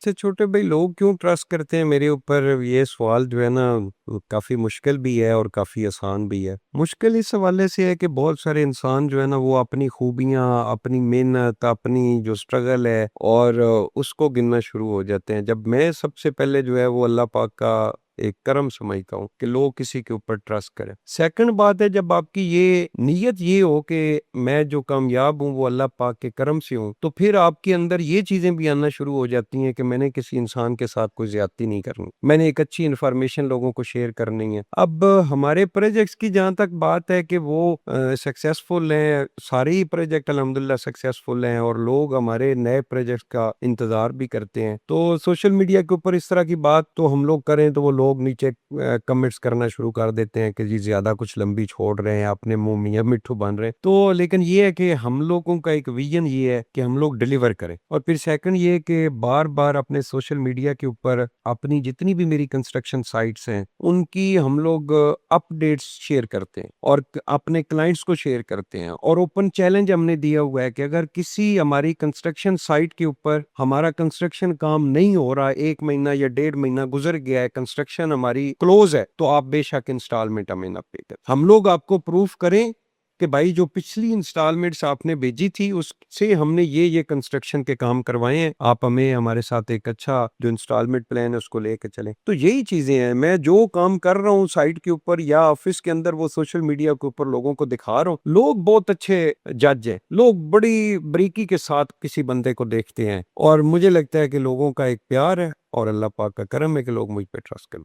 अच्छा छोटे भाई, लोग क्यों ट्रस्ट करते हैं मेरे ऊपर? ये सवाल जो है ना, काफ़ी मुश्किल भी है और काफ़ी आसान भी है। मुश्किल इस हवाले से है कि बहुत सारे इंसान जो है ना, वो अपनी खूबियाँ, अपनी मेहनत, अपनी जो स्ट्रगल है और उसको गिनना शुरू हो जाते हैं। जब मैं सबसे पहले जो है वो अल्लाह पाक का एक करम समझता हूँ कि लोग किसी के ऊपर ट्रस्ट करें। सेकंड बात है, जब आपकी ये नीयत ये हो कि मैं जो कामयाब हूँ वो अल्लाह पाक के करम से हूँ, तो फिर आपके अंदर ये चीज़ें भी आना शुरू हो जाती हैं कि मैंने किसी इंसान के साथ कोई ज़्यादती नहीं करनी। मैंने एक अच्छी इन्फॉर्मेशन लोगों को शेयर करनी है। अब हमारे प्रोजेक्ट्स की जहाँ तक बात है कि वो सक्सेसफुल हैं, सारे ही प्रोजेक्ट अल्हम्दुलिल्लाह सक्सेसफुल हैं और लोग हमारे नए प्रोजेक्ट का इंतज़ार भी करते हैं। तो सोशल मीडिया के ऊपर इस तरह की बात तो हम लोग करें तो वो लोग नीचे कमेंट्स करना शुरू कर देते हैं कि जी ज़्यादा कुछ लंबी छोड़ रहे हैं, अपने मुँह मियाँ मिट्ठू बन रहे हैं। तो लेकिन ये है कि हम लोगों का एक विज़न ये है कि हम लोग डिलीवर करें। और फिर सेकंड ये है कि बार-बार अपने सोशल मीडिया के ऊपर अपनी जितनी भी मेरी कंस्ट्रक्शन साइट्स हैं, उनकी हम लोग अपडेट्स शेयर करते हैं और अपने क्लाइंट्स को शेयर करते हैं। और ओपन चैलेंज हमने दिया हुआ है कि अगर किसी हमारी कंस्ट्रक्शन साइट के ऊपर हमारा कंस्ट्रक्शन काम नहीं हो रहा, 1 महीना या 1.5 महीना गुजर गया है, कंस्ट्रक्शन हमारी क्लोज है, तो आप बेशक इंस्टॉलमेंट हमें ना पे करें। हम लोग आपको प्रूफ करें कि भाई जो पिछली इंस्टॉलमेंट्स आपने भेजी थी उससे हमने ये कंस्ट्रक्शन के काम करवाए हैं, आप हमें हमारे साथ एक अच्छा जो इंस्टॉलमेंट प्लान है उसको लेके चलें। तो यही चीजें हैं, मैं जो काम कर रहा हूँ साइट के ऊपर या ऑफिस के अंदर वो सोशल मीडिया के ऊपर लोगों को दिखा रहा हूँ। लोग बहुत अच्छे जज हैं, लोग बड़ी बारीकी के साथ किसी बंदे को देखते हैं और मुझे लगता है कि लोगों का एक प्यार है और अल्लाह पाक का करम है कि लोग मुझ पे ट्रस्ट करते हैं।